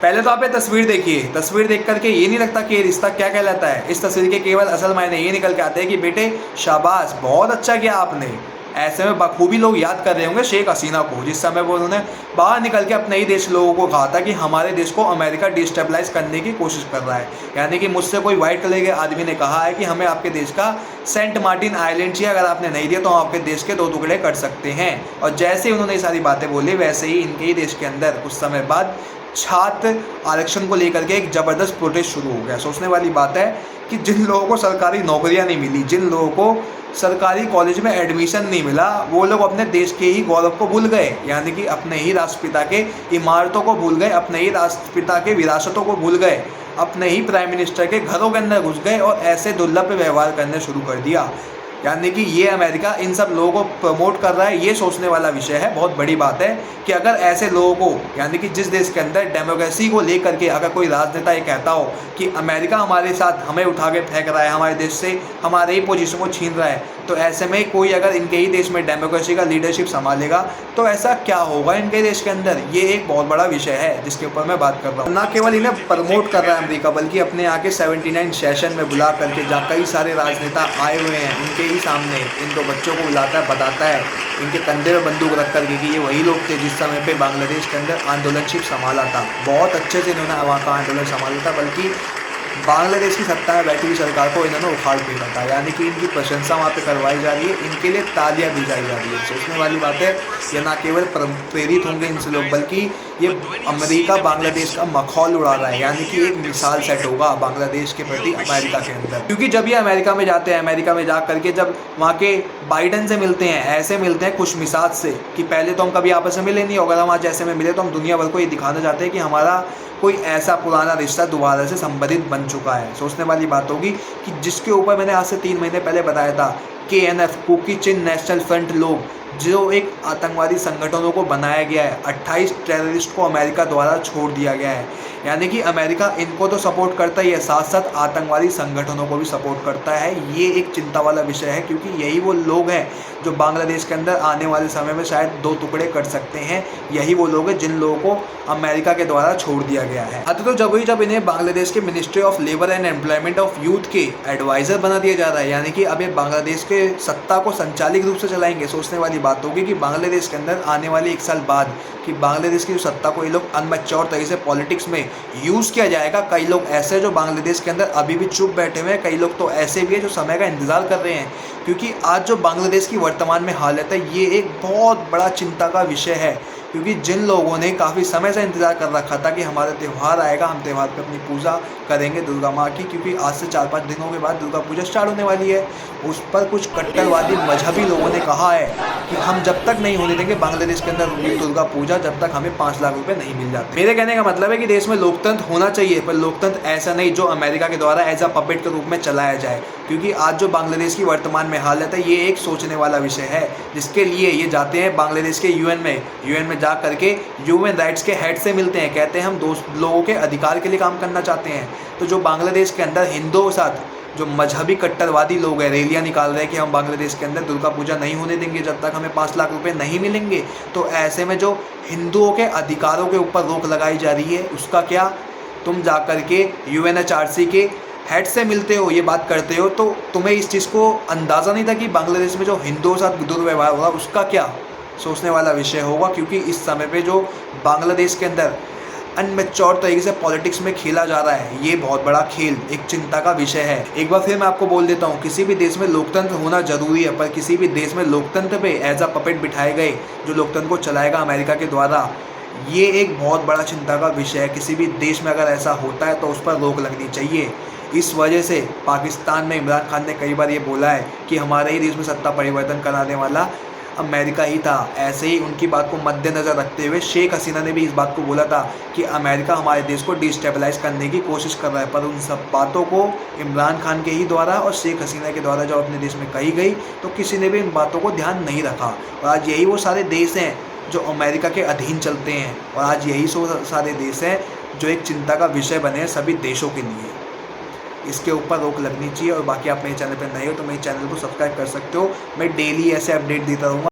पहले तो आप ये तस्वीर देखिए, तस्वीर देख करके ये नहीं लगता कि ये रिश्ता क्या कहलाता है। इस तस्वीर के केवल असल मायने ये निकल के आते हैं कि बेटे शाबाश, बहुत अच्छा किया आपने। ऐसे में बखूबी लोग याद कर रहे होंगे शेख हसीना को, जिस समय वो उन्होंने बाहर निकल के अपने ही देश लोगों को कहा था कि हमारे देश को अमेरिका डिस्टेबलाइज करने की कोशिश कर रहा है। यानी कि मुझसे कोई वाइट कलर के आदमी ने कहा है कि हमें आपके देश का सेंट मार्टिन आइलैंड चाहिए, अगर आपने नहीं दिया तो हम आपके देश के 2 टुकड़े कर सकते हैं। और जैसे ही उन्होंने ये सारी बातें बोली, वैसे ही इनके ही देश के अंदर कुछ समय बाद छात्र आरक्षण को लेकर के एक ज़बरदस्त प्रोटेस्ट शुरू हो गया। सोचने वाली बात है कि जिन लोगों को सरकारी नौकरियां नहीं मिली, जिन लोगों को सरकारी कॉलेज में एडमिशन नहीं मिला, वो लोग अपने देश के ही गौरव को भूल गए। यानी कि अपने ही राष्ट्रपिता के इमारतों को भूल गए, अपने ही राष्ट्रपिता के विरासतों को भूल गए, अपने ही प्राइम मिनिस्टर के घरों के अंदर घुस गए और ऐसे दुर्लभ व्यवहार करने शुरू कर दिया। यानी कि ये अमेरिका इन सब लोगों को प्रमोट कर रहा है। ये सोचने वाला विषय है। बहुत बड़ी बात है कि अगर ऐसे लोगों को, यानी कि जिस देश के अंदर डेमोक्रेसी को लेकर के अगर कोई राजनेता ये कहता हो कि अमेरिका हमारे साथ हमें उठा के फेंक रहा है, हमारे देश से हमारे ही पोजीशन को छीन रहा है, तो ऐसे में कोई अगर इनके ही देश में डेमोक्रेसी का लीडरशिप संभालेगा तो ऐसा क्या होगा इनके देश के अंदर। ये एक बहुत बड़ा विषय है जिसके ऊपर मैं बात कर रहा हूँ। ना केवल इन्हें प्रमोट कर रहा है अमेरिका, बल्कि अपने यहाँ के 79 सेशन में बुला करके, जहाँ कई सारे राजनेता आए हुए हैं, उनके ही सामने इन 2 बच्चों को बुलाता है, बताता है इनके कंधे में बंदूक रख करके कि ये वही लोग थे जिस समय पे बांग्लादेश के अंदर आंदोलनशिप संभाला था। बहुत अच्छे से इन्होंने वहाँ का आंदोलन संभाला था, बल्कि बांग्लादेश की सत्ता में बैठी हुई सरकार को इन्होंने उखाड़ फेंका था। यानी कि इनकी प्रशंसा वहाँ पे करवाई जा रही है, इनके लिए तालियां दी जा रही है। सोचने वाली बात है, ये ना केवल प्रेरित होंगे इनसे लोग, बल्कि ये अमेरिका बांग्लादेश का मखौल उड़ा रहा है। यानी कि एक मिसाल सेट होगा बांग्लादेश के प्रति अमेरिका के अंदर। क्योंकि जब ये अमेरिका में जाते हैं, अमेरिका में जा करके जब वहाँ के बाइडन से मिलते हैं, ऐसे मिलते हैं खुश मिजाज से कि पहले तो हम कभी आपस में मिले नहीं, अगर हम आज ऐसे में मिले तो हम दुनिया भर को ये दिखाना चाहते हैं कि हमारा कोई ऐसा पुराना रिश्ता दोबारा से संबंधित बन चुका है। सोचने वाली बात होगी कि जिसके ऊपर मैंने आज से 3 महीने पहले बताया था, KNF कुकी चिन नेशनल फ्रंट लोग, जो एक आतंकवादी संगठनों को बनाया गया है, 28 टेररिस्ट को अमेरिका द्वारा छोड़ दिया गया है। यानी कि अमेरिका इनको तो सपोर्ट करता ही है, साथ साथ आतंकवादी संगठनों को भी सपोर्ट करता है। ये एक चिंता वाला विषय है, क्योंकि यही वो लोग हैं जो बांग्लादेश के अंदर आने वाले समय में शायद 2 टुकड़े कर सकते हैं। यही वो लोग हैं जिन लोगों को अमेरिका के द्वारा छोड़ दिया गया है। तो जब इन्हें बांग्लादेश के ministry of labour and employment of youth के एडवाइज़र बना दिया जा रहा है। यानी कि अब ये बांग्लादेश के सत्ता को संचालित रूप से चलाएंगे। सोचने वाली बात होगी कि बांग्लादेश के अंदर आने वाले 1 साल बाद कि बांग्लादेश की जो सत्ता को ये लोग अनमैच्योर तरीके से पॉलिटिक्स में यूज़ किया जाएगा। कई लोग ऐसे हैं जो बांग्लादेश के अंदर अभी भी चुप बैठे हुए हैं, कई लोग तो ऐसे भी हैं जो समय का इंतज़ार कर रहे हैं। क्योंकि आज जो बांग्लादेश की वर्तमान में हालत है, ये एक बहुत बड़ा चिंता का विषय है। क्योंकि जिन लोगों ने काफ़ी समय से इंतज़ार कर रखा था कि हमारा त्यौहार आएगा, हम त्यौहार पर अपनी पूजा करेंगे दुर्गा माँ की, क्योंकि आज से 4-5 दिनों के बाद दुर्गा पूजा स्टार्ट होने वाली है, उस पर कुछ कट्टरवादी मजहबी लोगों ने कहा है कि हम जब तक नहीं होने देंगे बांग्लादेश के अंदर दुर्गा पूजा, जब तक हमें 5 लाख रुपए नहीं मिल जाते। मेरे कहने का मतलब है कि देश में लोकतंत्र होना चाहिए, पर लोकतंत्र ऐसा नहीं जो अमेरिका के द्वारा एज अ पपेट के रूप में चलाया जाए। क्योंकि आज जो बांग्लादेश की वर्तमान में हालत है, ये एक सोचने वाला विषय है, जिसके लिए ये जाते हैं बांग्लादेश के यूएन में जा करके ह्यूमन राइट्स के हेड से मिलते हैं, कहते हैं हम 2 लोगों के अधिकार के लिए काम करना चाहते हैं। तो जो बांग्लादेश के अंदर हिंदुओं के साथ जो मजहबी कट्टरवादी लोग हैं, रैलियां निकाल रहे हैं कि हम बांग्लादेश के अंदर दुर्गा पूजा नहीं होने देंगे जब तक हमें 5 लाख रुपए नहीं मिलेंगे, तो ऐसे में जो हिंदुओं के अधिकारों के ऊपर रोक लगाई जा रही है, उसका क्या? तुम जा कर के UNHRC के हेड से मिलते हो, ये बात करते हो, तो तुम्हें इस चीज़ को अंदाज़ा नहीं था कि बांग्लादेश में जो हिंदुओं के साथ दुर्व्यवहार होगा उसका क्या? सोचने वाला विषय होगा। क्योंकि इस समय पे जो बांग्लादेश के अंदर अनमेच्योर तरीके से पॉलिटिक्स में खेला जा रहा है, ये बहुत बड़ा खेल एक चिंता का विषय है। एक बार फिर मैं आपको बोल देता हूँ, किसी भी देश में लोकतंत्र होना जरूरी है, पर किसी भी देश में लोकतंत्र पे एज अ पपेट बिठाए गए जो लोकतंत्र को चलाएगा अमेरिका के द्वारा, ये एक बहुत बड़ा चिंता का विषय है। किसी भी देश में अगर ऐसा होता है तो उस पर रोक लगनी चाहिए। इस वजह से पाकिस्तान में इमरान खान ने कई बार ये बोला है कि हमारे ही देश में सत्ता परिवर्तन कराने वाला अमेरिका ही था। ऐसे ही उनकी बात को मद्देनज़र रखते हुए शेख हसीना ने भी इस बात को बोला था कि अमेरिका हमारे देश को डिस्टेबलाइज करने की कोशिश कर रहा है। पर उन सब बातों को इमरान खान के ही द्वारा और शेख हसीना के द्वारा जब अपने देश में कही गई, तो किसी ने भी इन बातों को ध्यान नहीं रखा। और आज यही वो सारे देश हैं जो अमेरिका के अधीन चलते हैं, और आज यही सारे देश हैं जो एक चिंता का विषय बने हैं सभी देशों के लिए। इसके ऊपर रोक लगनी चाहिए। और बाकी आप मेरे चैनल पर नए हो तो मेरे चैनल को सब्सक्राइब कर सकते हो। मैं डेली ऐसे अपडेट देता रहूँगा।